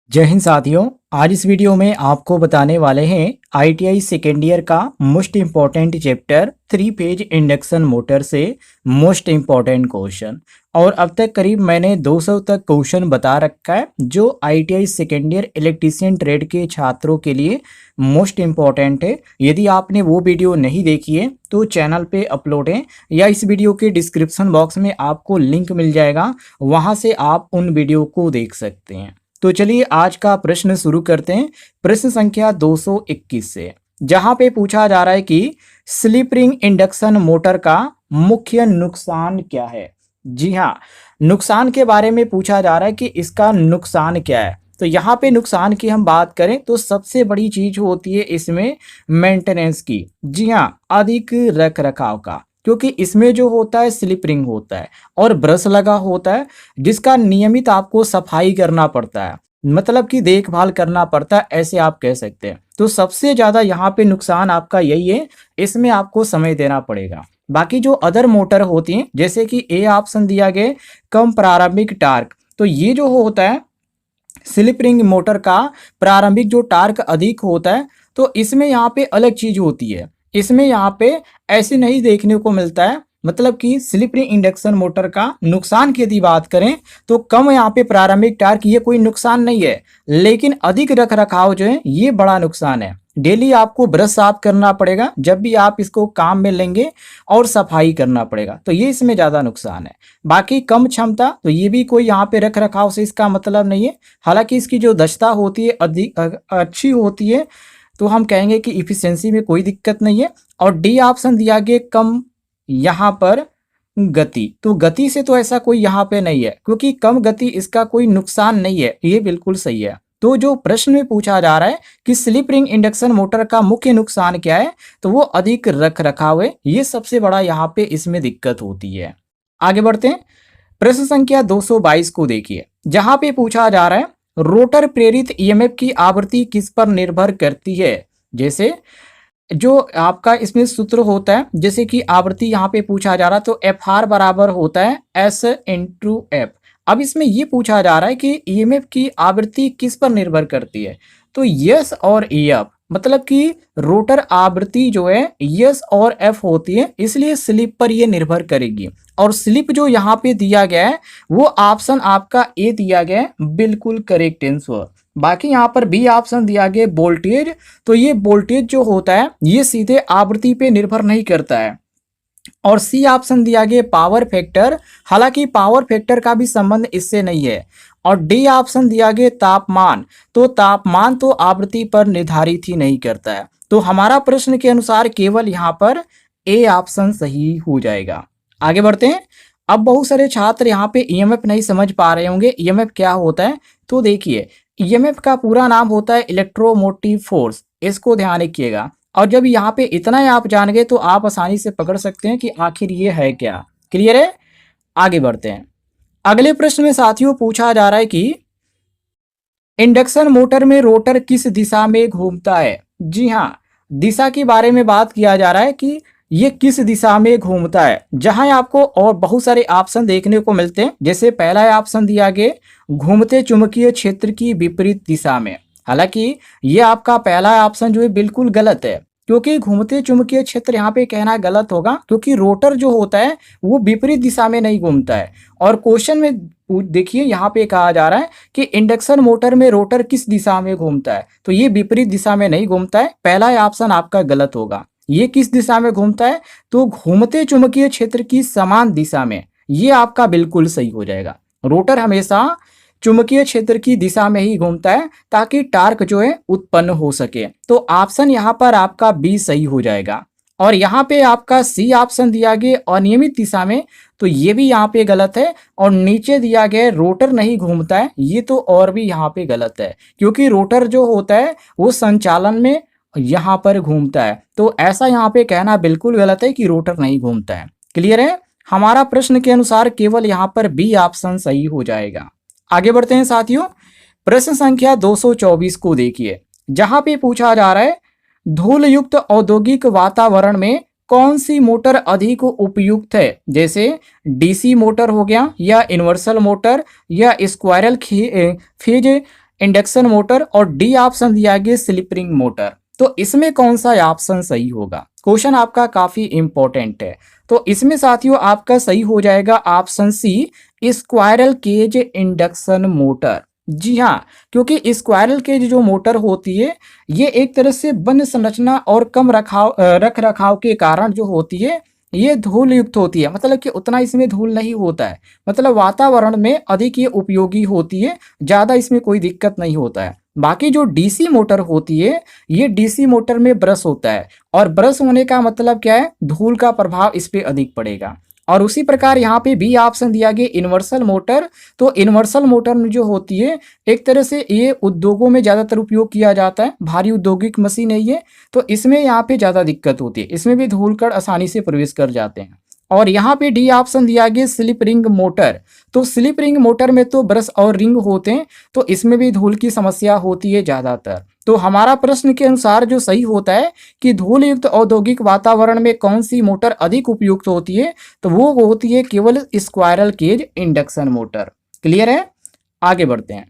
जय हिंद साथियों। आज इस वीडियो में आपको बताने वाले हैं आईटीआई सेकेंड ईयर का most important chapter 3 phase induction motor से मोस्ट इम्पॉर्टेंट क्वेश्चन। और अब तक करीब मैंने 200 तक क्वेश्चन बता रखा है जो ITI second year electrician trade के छात्रों के लिए मोस्ट इम्पॉर्टेंट है। यदि आपने वो वीडियो नहीं देखी है तो चैनल पे अपलोड है या इस वीडियो के डिस्क्रिप्शन बॉक्स में आपको लिंक मिल जाएगा, वहाँ से आप उन वीडियो को देख सकते हैं। तो चलिए आज का प्रश्न शुरू करते हैं। प्रश्न संख्या 221 से, जहां पे पूछा जा रहा है कि स्लिप रिंग इंडक्शन मोटर का मुख्य नुकसान क्या है। जी हाँ, नुकसान के बारे में पूछा जा रहा है कि इसका नुकसान क्या है। तो यहाँ पे नुकसान की हम बात करें तो सबसे बड़ी चीज होती है इसमें मेंटेनेंस की। जी हाँ, अधिक रख रखाव का, क्योंकि इसमें जो होता है स्लिप रिंग होता है और ब्रश लगा होता है जिसका नियमित आपको सफाई करना पड़ता है, मतलब कि देखभाल करना पड़ता है, ऐसे आप कह सकते हैं। तो सबसे ज़्यादा यहाँ पे नुकसान आपका यही है, इसमें आपको समय देना पड़ेगा। बाकी जो अदर मोटर होती हैं जैसे कि ए ऑप्शन दिया गया कम प्रारंभिक टार्क, तो ये जो होता है स्लिप रिंग मोटर का प्रारंभिक जो टार्क अधिक होता है, तो इसमें यहाँ पे अलग चीज होती है। इसमें यहाँ पे ऐसे नहीं देखने को मिलता है, मतलब कि स्लिप रिंग इंडक्शन मोटर का नुकसान की यदि बात करें तो कम यहाँ पे प्रारंभिक टार्क ये कोई नुकसान नहीं है, लेकिन अधिक रख रखाव जो है ये बड़ा नुकसान है। डेली आपको ब्रश साफ करना पड़ेगा जब भी आप इसको काम में लेंगे और सफाई करना पड़ेगा, तो ये इसमें ज़्यादा नुकसान है। बाकी कम क्षमता, तो ये भी कोई यहाँ पे रख रखाव से इसका मतलब नहीं है। हालांकि इसकी जो दक्षता होती है अधिक अच्छी होती है, तो हम कहेंगे कि इफिशियंसी में कोई दिक्कत नहीं है। और डी ऑप्शन दिया गया कम यहाँ पर गति, तो गति से तो ऐसा कोई यहाँ पे नहीं है, क्योंकि कम गति इसका कोई नुकसान नहीं है, ये बिल्कुल सही है। तो जो प्रश्न में पूछा जा रहा है कि स्लिप रिंग इंडक्शन मोटर का मुख्य नुकसान क्या है, तो वो अधिक रख रखाव है, ये सबसे बड़ा यहाँ पे इसमें दिक्कत होती है। आगे बढ़ते हैं। प्रश्न संख्या 222 को देखिए, जहां पे पूछा जा रहा है रोटर प्रेरित ईएमएफ की आवृत्ति किस पर निर्भर करती है। जैसे जो आपका इसमें सूत्र होता है, जैसे कि आवृत्ति यहाँ पे पूछा जा रहा है तो एफ आर बराबर होता है एस इंटू एफ। अब इसमें ये पूछा जा रहा है कि ईएमएफ की आवृत्ति किस पर निर्भर करती है, तो यस और एफ, मतलब कि रोटर आवृत्ति जो है यस और एफ होती है, इसलिए स्लिप पर ये निर्भर करेगी। और स्लिप जो यहाँ पे दिया गया है वो ऑप्शन आपका ए दिया गया है, बिल्कुल करेक्ट आंसर। बाकी यहाँ पर बी ऑप्शन दिया गया वोल्टेज, तो ये वोल्टेज जो होता है ये सीधे आवृत्ति पे निर्भर नहीं करता है। और सी ऑप्शन दिया गया पावर फैक्टर, हालांकि पावर फैक्टर का भी संबंध इससे नहीं है। और डी ऑप्शन दिया गया तापमान, तो तापमान तो आवृत्ति पर निर्धारित ही नहीं करता है। तो हमारा प्रश्न के अनुसार केवल यहाँ पर ए ऑप्शन सही हो जाएगा। आगे बढ़ते हैं। अब बहुत सारे छात्र यहाँ पे ईएमएफ नहीं समझ पा रहे होंगे, ईएमएफ क्या होता है। तो देखिए, ईएमएफ का पूरा नाम होता है इलेक्ट्रोमोटिव फोर्स, इसको ध्यान रखिएगा। और जब यहाँ पे इतना ही आप जान गए तो आप आसानी से पकड़ सकते हैं कि आखिर ये है क्या। क्लियर है। आगे बढ़ते हैं। अगले प्रश्न में साथियों पूछा जा रहा है कि इंडक्शन मोटर में रोटर किस दिशा में घूमता है। जी हाँ, दिशा के बारे में बात किया जा रहा है कि ये किस दिशा में घूमता है, जहां आपको और बहुत सारे ऑप्शन देखने को मिलते हैं। जैसे पहला ऑप्शन दिया गया घूमते चुंबकीय क्षेत्र की विपरीत दिशा में। हालांकि ये आपका पहला ऑप्शन जो है बिल्कुल गलत है, क्योंकि घूमते चुंबकीय क्षेत्र यहाँ पे कहना गलत होगा, क्योंकि रोटर जो होता है वो विपरीत दिशा में नहीं घूमता है। और क्वेश्चन में देखिए यहाँ पे कहा जा रहा है कि इंडक्शन मोटर में रोटर किस दिशा में घूमता है, तो ये विपरीत दिशा में नहीं घूमता है, पहला ऑप्शन आपका गलत होगा। ये किस दिशा में घूमता है, तो घूमते चुंबकीय क्षेत्र की समान दिशा में, ये आपका बिल्कुल सही हो जाएगा। रोटर हमेशा चुंबकीय क्षेत्र की दिशा में ही घूमता है ताकि टार्क जो है उत्पन्न हो सके। तो ऑप्शन यहाँ पर आपका बी सही हो जाएगा। और यहाँ पे आपका सी ऑप्शन दिया गया अनियमित दिशा में, तो ये भी यहाँ पे गलत है। और नीचे दिया गया रोटर नहीं घूमता है, ये तो और भी यहाँ पे गलत है, क्योंकि रोटर जो होता है वो संचालन में यहाँ पर घूमता है। तो ऐसा यहाँ पे कहना बिल्कुल गलत है कि रोटर नहीं घूमता है। क्लियर है। हमारा प्रश्न के अनुसार केवल यहाँ पर बी ऑप्शन सही हो जाएगा। आगे बढ़ते हैं साथियों। प्रश्न संख्या 224 को देखिए, जहां पे पूछा जा रहा है धूल युक्त औद्योगिक वातावरण में कौन सी मोटर अधिक उपयुक्त है। जैसे डीसी मोटर हो गया, या यूनिवर्सल मोटर, या स्क्वायरल फेज इंडक्शन मोटर और डी ऑप्शन दिया गया स्लिप रिंग मोटर। तो इसमें कौन सा ऑप्शन सही होगा? क्वेश्चन आपका काफी इंपॉर्टेंट है। तो इसमें साथियों आपका सही हो जाएगा option C, squirrel cage induction motor. जी हाँ, क्योंकि स्क्वायरल केज जो मोटर होती है ये एक तरह से बंद संरचना और कम रख रखाव के कारण जो होती है ये धूल युक्त होती है, मतलब कि उतना इसमें धूल नहीं होता है, मतलब वातावरण में अधिक ये उपयोगी होती है, ज़्यादा इसमें कोई दिक्कत नहीं होता है। बाकी जो डीसी मोटर होती है ये डीसी मोटर में ब्रश होता है और ब्रश होने का मतलब क्या है, धूल का प्रभाव इस पे अधिक पड़ेगा। और उसी प्रकार यहाँ पे बी ऑप्शन दिया गया इन्वर्सल मोटर। तो इन्वर्सल मोटर में जो होती है एक तरह से ये उद्योगों में ज़्यादातर उपयोग किया जाता है, भारी औद्योगिक मशीन है ये, तो इसमें यहाँ पे ज़्यादा दिक्कत होती है, इसमें भी धूल कण आसानी से प्रवेश कर जाते हैं। और यहाँ पे डी ऑप्शन दिया गया स्लिप रिंग मोटर। तो स्लिप रिंग मोटर में तो ब्रश और रिंग होते हैं, तो इसमें भी धूल की समस्या होती है ज़्यादातर। तो हमारा प्रश्न के अनुसार जो सही होता है कि धूल युक्त औद्योगिक वातावरण में कौन सी मोटर अधिक उपयुक्त होती है, तो वो होती है केवल squirrel cage induction motor. Clear है? आगे बढ़ते हैं।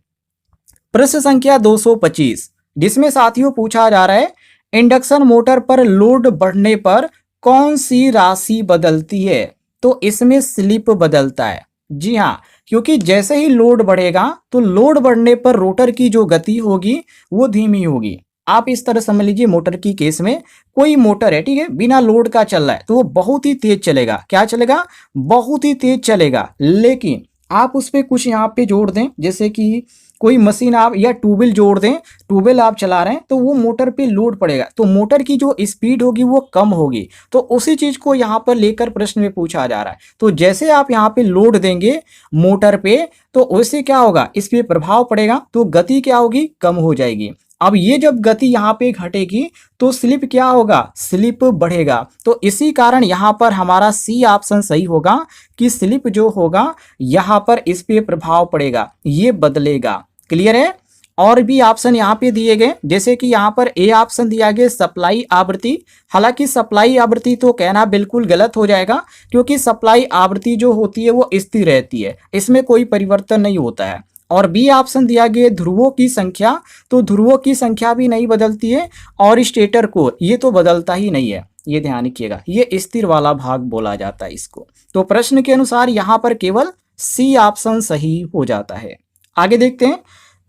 प्रश्न संख्या 225, जिसमें साथियों पूछा जा रहा है इंडक्शन मोटर पर लोड बढ़ने पर कौन सी राशि बदलती है? तो इसमें स्लिप बदलता है। जी हाँ, क्योंकि जैसे ही लोड बढ़ेगा तो लोड बढ़ने पर रोटर की जो गति होगी वो धीमी होगी। आप इस तरह समझ लीजिए, मोटर की केस में कोई मोटर है, ठीक है, बिना लोड का चल रहा है तो वो बहुत ही तेज चलेगा। क्या चलेगा? बहुत ही तेज चलेगा। लेकिन आप उस पर कुछ यहाँ पे जोड़ दें, जैसे कि कोई मशीन आप या ट्यूबवेल जोड़ दें, ट्यूबवेल आप चला रहे हैं तो वो मोटर पे लोड पड़ेगा तो मोटर की जो स्पीड होगी वो कम होगी। तो उसी चीज को यहाँ पर लेकर प्रश्न में पूछा जा रहा है। तो जैसे आप यहाँ पे लोड देंगे मोटर पे तो उससे क्या होगा, इस पे प्रभाव पड़ेगा, तो गति क्या होगी, कम हो जाएगी। अब ये जब गति यहाँ पे घटेगी तो स्लिप क्या होगा, स्लिप बढ़ेगा। तो इसी कारण यहाँ पर हमारा सी ऑप्शन सही होगा कि स्लिप जो होगा यहाँ पर इस पे प्रभाव पड़ेगा, ये बदलेगा। क्लियर है? और भी ऑप्शन यहाँ पे दिए गए, जैसे कि यहाँ पर ए ऑप्शन दिया गया सप्लाई आवृत्ति। हालांकि सप्लाई आवृत्ति तो कहना बिल्कुल गलत हो जाएगा, क्योंकि सप्लाई आवृत्ति जो होती है वो स्थिर रहती है, इसमें कोई परिवर्तन नहीं होता है। और बी ऑप्शन दिया गया ध्रुवों की संख्या। तो ध्रुवों की संख्या भी नहीं बदलती है और स्टेटर कोर ये तो बदलता ही नहीं है, ये ध्यान रखिएगा, ये स्थिर वाला भाग बोला जाता है इसको। तो प्रश्न के अनुसार यहाँ पर केवल सी ऑप्शन सही हो जाता है। आगे देखते हैं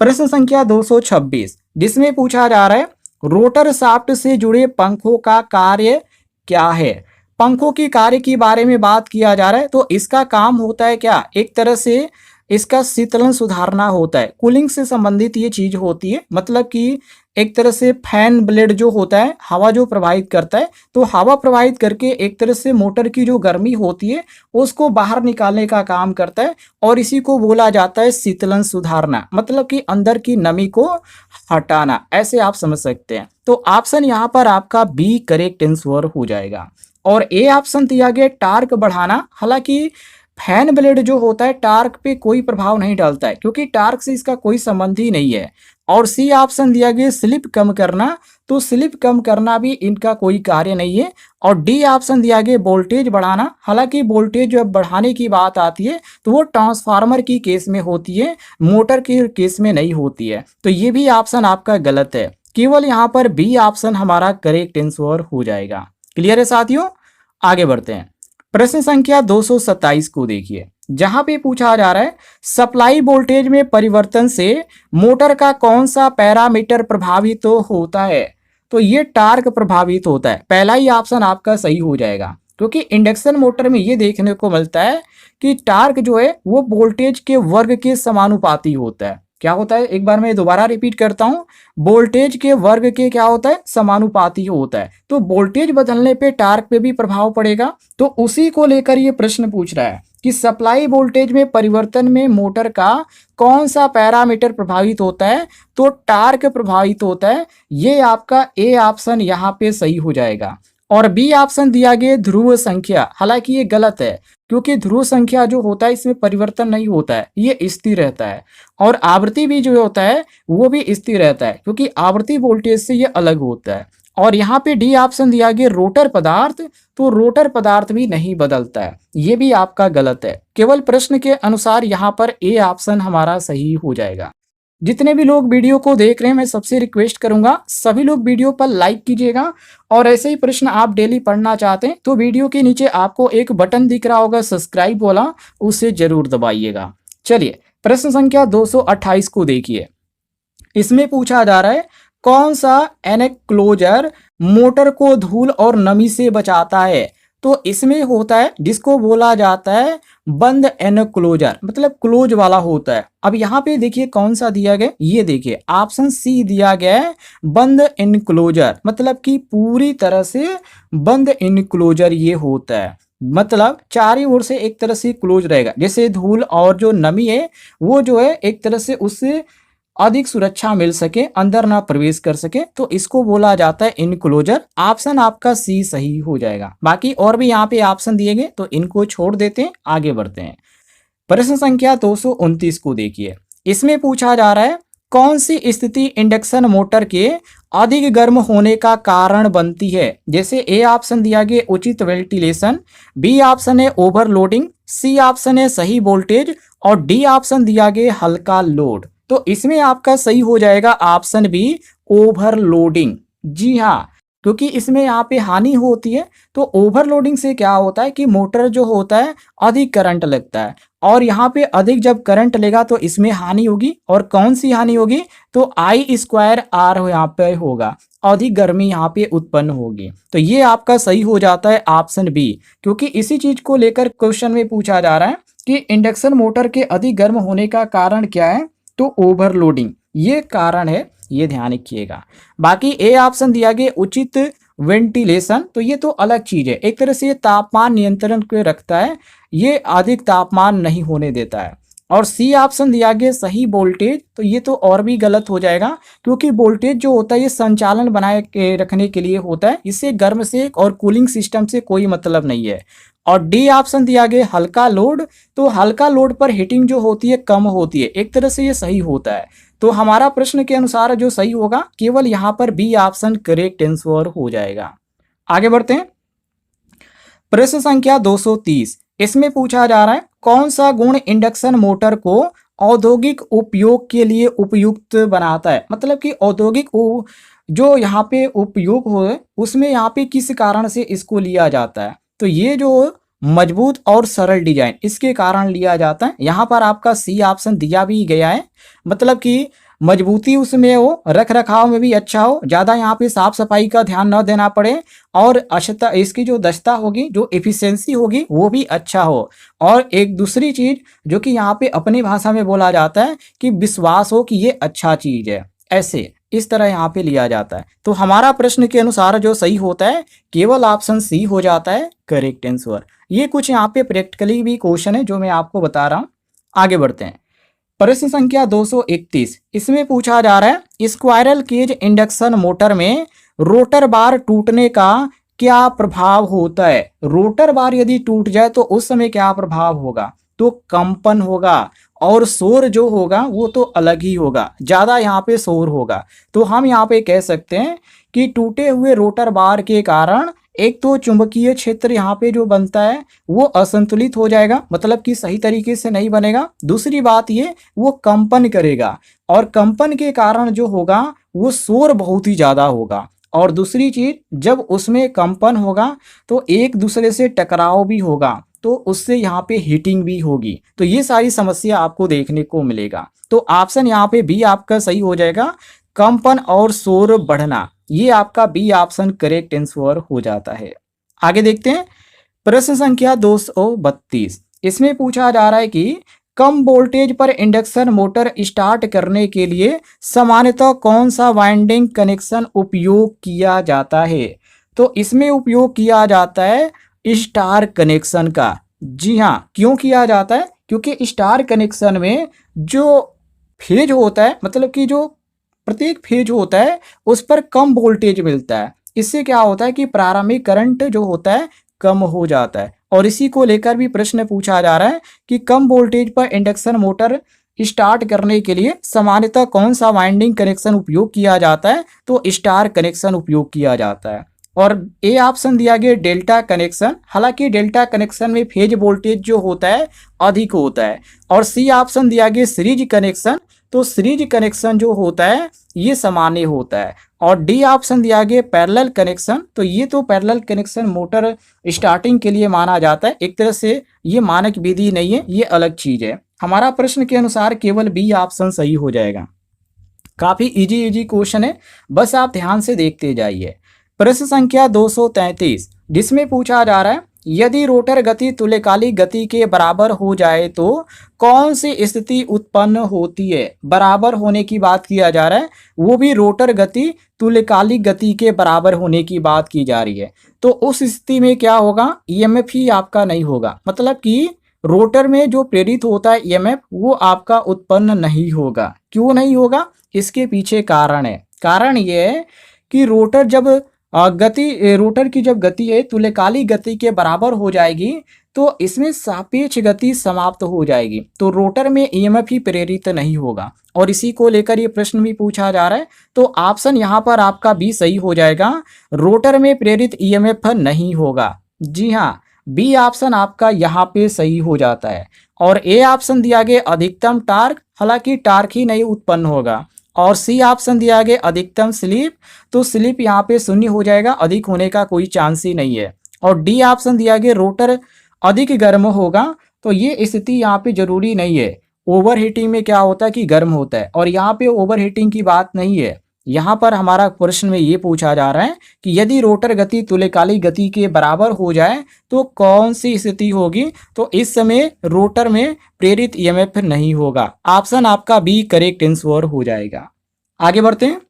प्रश्न संख्या 226, जिसमें पूछा जा रहा है रोटर शाफ्ट से जुड़े पंखों का कार्य क्या है? पंखों की कार्य के बारे में बात किया जा रहा है। तो इसका काम होता है क्या, एक तरह से इसका शीतलन सुधारना होता है, कूलिंग से संबंधित ये चीज होती है। मतलब कि एक तरह से फैन ब्लेड जो होता है हवा जो प्रवाहित करता है, तो हवा प्रवाहित करके एक तरह से मोटर की जो गर्मी होती है उसको बाहर निकालने का काम करता है, और इसी को बोला जाता है शीतलन सुधारना, मतलब कि अंदर की नमी को हटाना, ऐसे आप समझ सकते हैं। तो ऑप्शन यहाँ पर आपका बी करेक्ट आंसर हो जाएगा। और ए ऑप्शन दिया गया टार्क बढ़ाना। हालांकि फैन ब्लेड जो होता है टार्क पे कोई प्रभाव नहीं डालता है, क्योंकि टार्क से इसका कोई संबंध ही नहीं है। और सी ऑप्शन दिया गया स्लिप कम करना। तो स्लिप कम करना भी इनका कोई कार्य नहीं है। और डी ऑप्शन दिया गया वोल्टेज बढ़ाना। हालांकि वोल्टेज जब बढ़ाने की बात आती है तो वो ट्रांसफार्मर की केस में होती है, मोटर के केस में नहीं होती है। तो ये भी ऑप्शन आपका गलत है, केवल यहाँ पर बी ऑप्शन हमारा करेक्ट आंसर हो जाएगा। क्लियर है साथियों? आगे बढ़ते हैं। प्रश्न संख्या 227 को देखिए, जहां पे पूछा जा रहा है सप्लाई वोल्टेज में परिवर्तन से मोटर का कौन सा पैरामीटर प्रभावित होता है? तो ये टार्क प्रभावित होता है। पहला ही ऑप्शन आपका सही हो जाएगा, क्योंकि इंडक्शन मोटर में ये देखने को मिलता है कि टार्क जो है वो वोल्टेज के वर्ग के समानुपाती होता है। क्या होता है, एक बार मैं दोबारा रिपीट करता हूं, वोल्टेज के वर्ग के क्या होता है, समानुपाती होता है। तो वोल्टेज बदलने पे टार्क पे भी प्रभाव पड़ेगा। तो उसी को लेकर ये प्रश्न पूछ रहा है कि सप्लाई वोल्टेज में परिवर्तन में मोटर का कौन सा पैरामीटर प्रभावित होता है? तो टार्क प्रभावित होता है। ये आपका ए ऑप्शन यहाँ पे सही हो जाएगा। और बी ऑप्शन दिया गया ध्रुव संख्या। हालांकि ये गलत है, क्योंकि ध्रुव संख्या जो होता है इसमें परिवर्तन नहीं होता है, ये स्थिर रहता है। और आवृत्ति भी जो होता है वो भी स्थिर रहता है, क्योंकि आवृत्ति वोल्टेज से ये अलग होता है। और यहाँ पे डी ऑप्शन दिया गया रोटर पदार्थ। तो रोटर पदार्थ भी नहीं बदलता है, ये भी आपका गलत है। केवल प्रश्न के अनुसार यहाँ पर ए ऑप्शन हमारा सही हो जाएगा। जितने भी लोग वीडियो को देख रहे हैं मैं सबसे रिक्वेस्ट करूंगा सभी लोग वीडियो पर लाइक कीजिएगा और ऐसे ही प्रश्न आप डेली पढ़ना चाहते हैं तो वीडियो के नीचे आपको एक बटन दिख रहा होगा सब्सक्राइब वाला, उसे जरूर दबाइएगा। चलिए प्रश्न संख्या 228 को देखिए। इसमें पूछा जा रहा है कौन सा एनक्लोजर मोटर को धूल और नमी से बचाता है। तो इसमें होता है जिसको बोला जाता है बंद एनक्लोजर, मतलब क्लोज वाला होता है। अब यहाँ पे देखिए कौन सा दिया गया, ये देखिए ऑप्शन सी दिया गया है बंद एनक्लोजर, मतलब कि पूरी तरह से बंद एनक्लोजर ये होता है, मतलब चारों ओर से एक तरह से क्लोज रहेगा, जैसे धूल और जो नमी है वो जो है एक तरह से उससे अधिक सुरक्षा मिल सके, अंदर ना प्रवेश कर सके, तो इसको बोला जाता है इनक्लोजर। ऑप्शन आपका सी सही हो जाएगा। बाकी और भी यहाँ पे ऑप्शन दिए गए तो इनको छोड़ देते हैं, आगे बढ़ते हैं। प्रश्न संख्या 229 को देखिए। इसमें पूछा जा रहा है कौन सी स्थिति इंडक्शन मोटर के अधिक गर्म होने का कारण बनती है। जैसे ए ऑप्शन दिया गया उचित वेंटिलेशन, बी ऑप्शन है ओवरलोडिंग, सी ऑप्शन है सही वोल्टेज और डी ऑप्शन दिया गया हल्का लोड। तो इसमें आपका सही हो जाएगा ऑप्शन बी ओवरलोडिंग। जी हाँ, क्योंकि इसमें यहाँ पे हानि होती है। तो ओवरलोडिंग से क्या होता है कि मोटर जो होता है अधिक करंट लगता है और यहाँ पे अधिक जब करंट लेगा तो इसमें हानि होगी। और कौन सी हानि होगी, तो आई स्क्वायर आर यहाँ पे होगा, अधिक गर्मी यहाँ पे उत्पन्न होगी। तो ये आपका सही हो जाता है ऑप्शन बी, क्योंकि इसी चीज को लेकर क्वेश्चन में पूछा जा रहा है कि इंडक्शन मोटर के अधिक गर्म होने का कारण क्या है, तो ओवरलोडिंग ये कारण है, ये ध्यान रखिएगा। बाकी ए ऑप्शन दिया गया उचित वेंटिलेशन, तो ये तो अलग चीज है, एक तरह से ये तापमान नियंत्रण को रखता है, ये अधिक तापमान नहीं होने देता है। और सी ऑप्शन दिया गया सही वोल्टेज, तो ये तो और भी गलत हो जाएगा, क्योंकि वोल्टेज जो होता है ये संचालन बनाए के रखने के लिए होता है, इससे गर्म से और कूलिंग सिस्टम से कोई मतलब नहीं है। और डी ऑप्शन दिया गया हल्का लोड, तो हल्का लोड पर हीटिंग जो होती है कम होती है, एक तरह से ये सही होता है। तो हमारा प्रश्न के अनुसार जो सही होगा केवल यहाँ पर बी ऑप्शन करेक्ट आंसर हो जाएगा। आगे बढ़ते हैं। प्रश्न संख्या 230। इसमें पूछा जा रहा है कौन सा गुण इंडक्शन मोटर को औद्योगिक उपयोग के लिए उपयुक्त बनाता है। मतलब कि औद्योगिक जो यहाँ पे उपयोग हो उसमें यहाँ पे किस कारण से इसको लिया जाता है। तो ये जो मजबूत और सरल डिजाइन इसके कारण लिया जाता है। यहाँ पर आपका सी ऑप्शन दिया भी गया है, मतलब कि मजबूती उसमें हो, रख रखाव में भी अच्छा हो, ज़्यादा यहाँ पे साफ सफाई का ध्यान न देना पड़े और अच्छता इसकी जो दक्षता होगी, जो एफिशिएंसी होगी वो भी अच्छा हो। और एक दूसरी चीज़ जो कि यहाँ पे अपनी भाषा में बोला जाता है कि विश्वास हो कि ये अच्छा चीज़ है, ऐसे इस तरह यहाँ पे लिया जाता है। तो हमारा प्रश्न के अनुसार जो सही होता है केवल ऑप्शन सी हो जाता है करेक्ट आंसर। ये कुछ यहाँ पे प्रैक्टिकली भी क्वेश्चन है जो मैं आपको बता रहा हूँ। आगे बढ़ते हैं। प्रश्न संख्या 231। इसमें पूछा जा रहा है स्क्वायरल केज इंडक्शन मोटर में रोटर बार टूटने का क्या प्रभाव होता है। रोटर बार यदि टूट जाए तो उस समय क्या प्रभाव होगा, तो कंपन होगा और शोर जो होगा वो तो अलग ही होगा, ज़्यादा यहाँ पे शोर होगा। तो हम यहाँ पे कह सकते हैं कि टूटे हुए रोटर बार के कारण एक तो चुंबकीय क्षेत्र यहाँ पे जो बनता है वो असंतुलित हो जाएगा, मतलब कि सही तरीके से नहीं बनेगा। दूसरी बात ये वो कंपन करेगा और कंपन के कारण जो होगा वो शोर बहुत ही ज़्यादा होगा। और दूसरी चीज़ जब उसमें कंपन होगा तो एक दूसरे से टकराव भी होगा, तो उससे यहाँ पे हीटिंग भी होगी। तो ये सारी समस्या आपको देखने को मिलेगा। तो ऑप्शन यहाँ पे बी आपका सही हो जाएगा, कंपन और शोर बढ़ना। ये आपका बी ऑप्शन करेक्ट आंसर हो जाता है। आगे देखते हैं। प्रश्न संख्या 232। इसमें पूछा जा रहा है कि कम वोल्टेज पर इंडक्शन मोटर स्टार्ट करने के लिए सामान्यतः कौन सा वाइंडिंग कनेक्शन उपयोग किया जाता है। तो इसमें उपयोग किया जाता है स्टार कनेक्शन का। जी हाँ, क्यों किया जाता है, क्योंकि स्टार कनेक्शन में जो फेज होता है, मतलब कि जो प्रत्येक फेज होता है उस पर कम वोल्टेज मिलता है। इससे क्या होता है कि प्रारंभिक करंट जो होता है कम हो जाता है। और इसी को लेकर भी प्रश्न पूछा जा रहा है कि कम वोल्टेज पर इंडक्शन मोटर स्टार्ट करने के लिए सामान्यतः कौन सा वाइंडिंग कनेक्शन उपयोग किया जाता है, तो स्टार कनेक्शन उपयोग किया जाता है। और ए ऑप्शन दिया गया डेल्टा कनेक्शन, हालांकि डेल्टा कनेक्शन में फेज वोल्टेज जो होता है अधिक होता है। और सी ऑप्शन दिया गया सीरीज कनेक्शन, तो सीरीज कनेक्शन जो होता है ये सामान्य होता है। और डी ऑप्शन दिया गया पैरेलल कनेक्शन, तो ये तो पैरेलल कनेक्शन मोटर स्टार्टिंग के लिए माना जाता है, एक तरह से ये मानक विधि नहीं है, ये अलग चीज है। हमारा प्रश्न के अनुसार केवल बी ऑप्शन सही हो जाएगा। काफी इजी क्वेश्चन है, बस आप ध्यान से देखते जाइए। प्रश्न संख्या 233 जिसमें पूछा जा रहा है यदि रोटर गति तुल्यकालिक गति के बराबर हो जाए तो कौन सी स्थिति उत्पन्न होती है। बराबर होने की बात किया जा रहा है, वो भी रोटर गति तुल्यकालिक गति के बराबर होने की बात की जा रही है। तो उस स्थिति में क्या होगा, ईएमएफ ही आपका नहीं होगा, मतलब कि रोटर में जो प्रेरित होता है ईएमएफ वो आपका उत्पन्न नहीं होगा। क्यों नहीं होगा, इसके पीछे कारण है। कारण ये है कि रोटर की जब गति है तुल्यकालिक गति के बराबर हो जाएगी तो इसमें सापेक्ष गति समाप्त हो जाएगी, तो रोटर में ईएमएफ ही प्रेरित नहीं होगा। और इसी को लेकर ये प्रश्न भी पूछा जा रहा है, तो ऑप्शन यहाँ पर आपका बी सही हो जाएगा, रोटर में प्रेरित ईएमएफ नहीं होगा। जी हाँ, बी ऑप्शन आपका यहाँ पे सही हो जाता है। और ए ऑप्शन दिया गया अधिकतम टार्क, हालांकि टार्क ही नहीं उत्पन्न होगा। और सी ऑप्शन दिया गया अधिकतम स्लिप, तो स्लिप यहाँ पे शून्य हो जाएगा, अधिक होने का कोई चांस ही नहीं है। और डी ऑप्शन दिया गया रोटर अधिक गर्म होगा, तो ये स्थिति यहाँ पे जरूरी नहीं है। ओवर हीटिंग में क्या होता है कि गर्म होता है, और यहाँ पे ओवर हीटिंग की बात नहीं है। यहाँ पर हमारा प्रश्न में ये पूछा जा रहा है कि यदि रोटर गति तुल्यकालिक गति के बराबर हो जाए तो कौन सी स्थिति होगी, तो इस समय रोटर में प्रेरित ईएमएफ नहीं होगा। ऑप्शन आपका बी करेक्ट आंसर हो जाएगा। आगे बढ़ते हैं,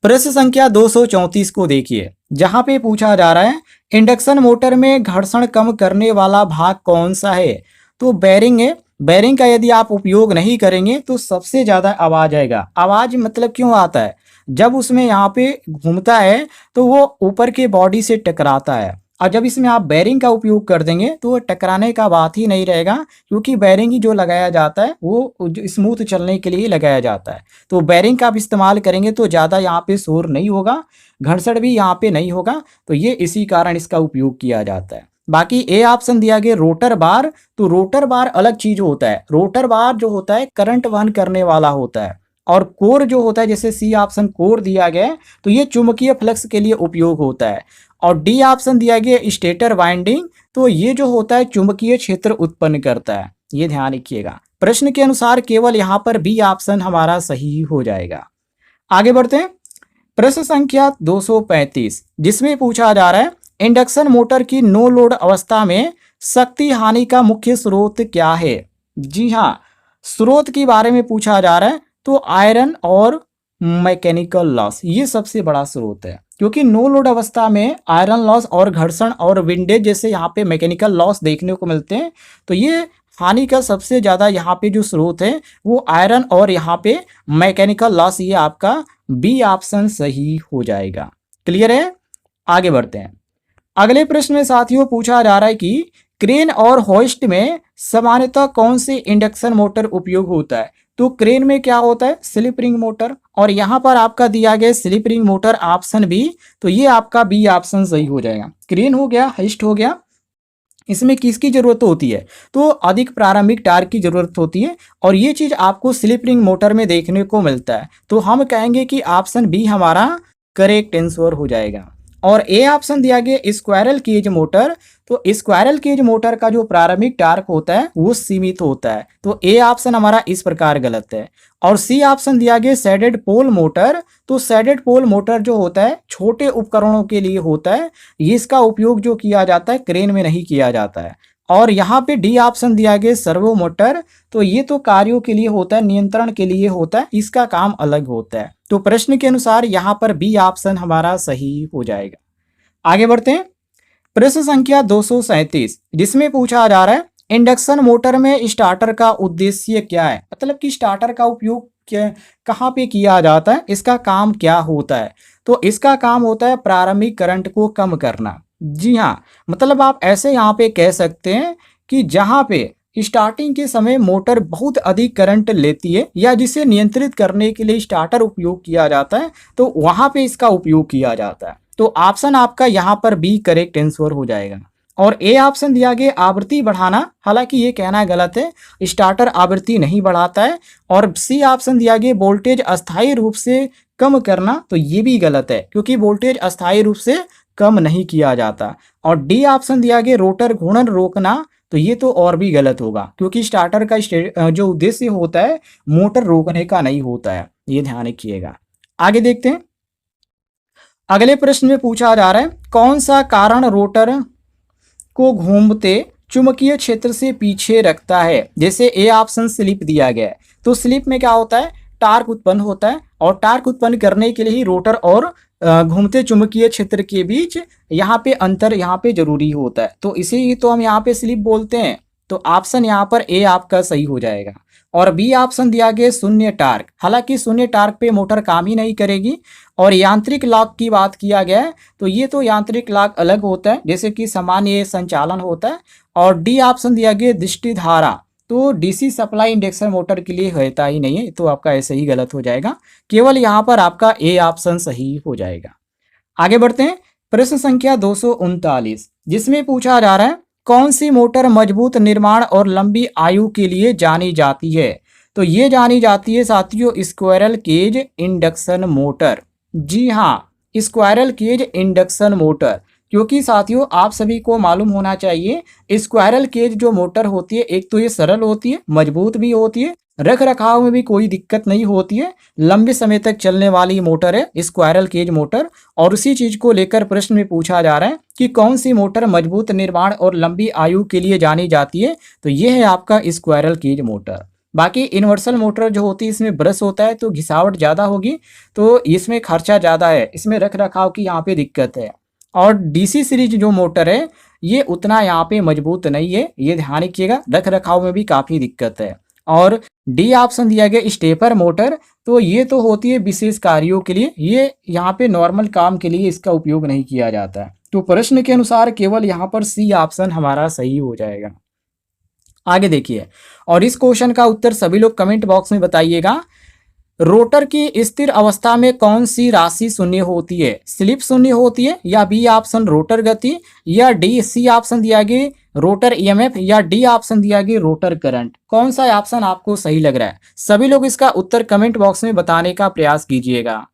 प्रश्न संख्या 234 को देखिए, जहां पे पूछा जा रहा है इंडक्शन मोटर में घर्षण कम करने वाला भाग कौन सा है। तो बेरिंग है। बेरिंग का यदि आप उपयोग नहीं करेंगे तो सबसे ज्यादा आवाज आएगा। आवाज मतलब क्यों आता है, जब उसमें यहाँ पे घूमता है तो वो ऊपर के बॉडी से टकराता है, और जब इसमें आप बेरिंग का उपयोग कर देंगे तो टकराने का बात ही नहीं रहेगा, क्योंकि बेरिंग ही जो लगाया जाता है वो स्मूथ चलने के लिए लगाया जाता है। तो बेरिंग का आप इस्तेमाल करेंगे तो ज़्यादा यहाँ पे शोर नहीं होगा, घर्षण भी यहाँ पे नहीं होगा, तो ये इसी कारण इसका उपयोग किया जाता है। बाकी ए ऑप्शन दिया गया रोटर बार, तो रोटर बार अलग चीज होता है। रोटर बार जो होता है करंट वहन करने वाला होता है, और कोर जो होता है जैसे सी ऑप्शन कोर दिया गया है तो ये चुंबकीय फ्लक्स के लिए उपयोग होता है। और डी ऑप्शन दिया गया स्टेटर वाइंडिंग, तो ये जो होता है चुंबकीय क्षेत्र उत्पन्न करता है। ये ध्यान रखिएगा, प्रश्न के अनुसार केवल यहाँ पर बी ऑप्शन हमारा सही हो जाएगा। आगे बढ़ते हैं, प्रश्न संख्या 235 जिसमें पूछा जा रहा है इंडक्शन मोटर की नो लोड अवस्था में शक्ति हानि का मुख्य स्रोत क्या है। जी हाँ, स्रोत के बारे में पूछा जा रहा है, तो आयरन और मैकेनिकल लॉस ये सबसे बड़ा स्रोत है, क्योंकि नो लोड अवस्था में आयरन लॉस और घर्षण और विंडेज जैसे यहाँ पे मैकेनिकल लॉस देखने को मिलते हैं। तो ये हानि का सबसे ज़्यादा यहाँ पे जो स्रोत है वो आयरन और यहाँ पे मैकेनिकल लॉस, ये आपका बी ऑप्शन सही हो जाएगा। क्लियर है, आगे बढ़ते हैं। अगले प्रश्न में साथियों पूछा जा रहा है कि क्रेन और होइस्ट में सामान्यतः कौन से इंडक्शन मोटर उपयोग होता है। तो क्रेन में क्या होता है स्लिप रिंग मोटर, और यहाँ पर आपका दिया गया slip ring motor option B, तो ये आपका बी ऑप्शन सही हो जाएगा। क्रेन हो गया, होइस्ट हो गया, इसमें किसकी जरूरत होती है, तो अधिक प्रारंभिक टार्क की जरूरत होती है, और ये चीज आपको स्लिप रिंग मोटर में देखने को मिलता है। तो हम कहेंगे कि ऑप्शन बी हमारा करेक्ट आंसर हो जाएगा। और ए ऑप्शन दिया गया स्क्वायरल केज मोटर, तो स्क्वायरल केज मोटर का जो प्रारंभिक टार्क होता है वो सीमित होता है, तो ए ऑप्शन हमारा इस प्रकार गलत है। और सी ऑप्शन दिया गया सैडेड पोल मोटर, तो सैडेड पोल मोटर जो होता है छोटे उपकरणों के लिए होता है, ये इसका उपयोग जो किया जाता है क्रेन में नहीं किया जाता है। और यहाँ पे डी ऑप्शन दिया गया सर्वो मोटर, तो ये तो कार्यों के लिए होता है, नियंत्रण के लिए होता है, इसका काम अलग होता है। तो प्रश्न के अनुसार यहाँ पर बी ऑप्शन हमारा सही हो जाएगा। आगे बढ़ते हैं, प्रश्न संख्या 237 जिसमें पूछा जा रहा है इंडक्शन मोटर में स्टार्टर का उद्देश्य क्या है, मतलब कि स्टार्टर का उपयोग कहाँ पे किया जाता है, इसका काम क्या होता है। तो इसका काम होता है प्रारंभिक करंट को कम करना। जी हाँ, मतलब आप ऐसे यहाँ पे कह सकते हैं कि जहाँ पे स्टार्टिंग के समय मोटर बहुत अधिक करंट लेती है या जिसे नियंत्रित करने के लिए स्टार्टर उपयोग किया जाता है, तो वहाँ पे इसका उपयोग किया जाता है। तो ऑप्शन आपका यहाँ पर बी करेक्ट आंसर हो जाएगा। और ए ऑप्शन दिया गया आवृत्ति बढ़ाना, हालांकि ये कहना गलत है, स्टार्टर आवृत्ति नहीं बढ़ाता है। और सी ऑप्शन दिया गया वोल्टेज अस्थायी रूप से कम करना, तो ये भी गलत है क्योंकि वोल्टेज अस्थायी रूप से कम नहीं किया जाता। और डी ऑप्शन दिया गया रोटर घूर्णन रोकना, तो ये तो और भी गलत होगा क्योंकि स्टार्टर का जो उद्देश्य होता है मोटर रोकने का नहीं होता है, ये ध्यान रखिएगा। आगे देखते हैं, अगले प्रश्न में पूछा जा रहा है कौन सा कारण रोटर को घूमते चुंबकीय क्षेत्र से पीछे रखता है। जैसे ए ऑप्शन स्लिप दिया गया है, तो स्लिप में क्या होता है, टार्क उत्पन्न होता है, और टार्क उत्पन्न करने के लिए ही रोटर और घूमते चुंबकीय क्षेत्र के बीच यहाँ पे अंतर यहाँ पे जरूरी होता है, तो इसे ही तो हम यहाँ पे स्लिप बोलते हैं। तो ऑप्शन यहाँ पर ए आपका सही हो जाएगा। और बी ऑप्शन दिया गया शून्य टार्क, हालांकि शून्य टार्क पे मोटर काम ही नहीं करेगी। और यांत्रिक लॉक की बात किया गया है, तो ये तो यांत्रिक लॉक अलग होता है, जैसे कि सामान्य संचालन होता है। और डी ऑप्शन दिया गया दृष्टि धारा, तो डीसी सप्लाई इंडक्शन मोटर के लिए होता ही नहीं है, तो आपका ऐसे ही गलत हो जाएगा, केवल यहाँ पर आपका ए ऑप्शन सही हो जाएगा। आगे बढ़ते हैं, प्रश्न संख्या 239, जिसमें पूछा जा रहा है कौन सी मोटर मजबूत निर्माण और लंबी आयु के लिए जानी जाती है। तो ये जानी जाती है साथियों स्क्वायरल केज इंडक्शन मोटर। जी हाँ, स्क्वायरल केज इंडक्शन मोटर, क्योंकि साथियों आप सभी को मालूम होना चाहिए स्क्वायरल केज जो मोटर होती है, एक तो ये सरल होती है, मजबूत भी होती है, रख रखाव में भी कोई दिक्कत नहीं होती है, लंबे समय तक चलने वाली मोटर है स्क्वायरल केज मोटर। और उसी चीज को लेकर प्रश्न में पूछा जा रहा है कि कौन सी मोटर मजबूत निर्माण और लंबी आयु के लिए जानी जाती है, तो ये है आपका स्क्वायरल केज मोटर। बाकी यूनिवर्सल मोटर जो होती है इसमें ब्रश होता है, तो घिसावट ज़्यादा होगी, तो इसमें खर्चा ज़्यादा है, इसमें रख रखाव की यहाँ पे दिक्कत है। और डीसी सीरीज जो मोटर है ये उतना यहाँ पे मजबूत नहीं है, ये ध्यान रखिएगा, रख रखाव में भी काफ़ी दिक्कत है। और डी ऑप्शन दिया गया स्टेपर मोटर, तो ये तो होती है विशेष कार्यों के लिए, ये यहाँ पे नॉर्मल काम के लिए इसका उपयोग नहीं किया जाता है। तो प्रश्न के अनुसार केवल यहाँ पर सी ऑप्शन हमारा सही हो जाएगा। आगे देखिए, और इस क्वेश्चन का उत्तर सभी लोग कमेंट बॉक्स में बताइएगा। रोटर की स्थिर अवस्था में कौन सी राशि शून्य होती है, स्लिप शून्य होती है, या बी ऑप्शन रोटर गति, या डी सी ऑप्शन दिया गया रोटर ईएमएफ, या डी ऑप्शन दिया गया रोटर करंट। कौन सा ऑप्शन आपको सही लग रहा है, सभी लोग इसका उत्तर कमेंट बॉक्स में बताने का प्रयास कीजिएगा।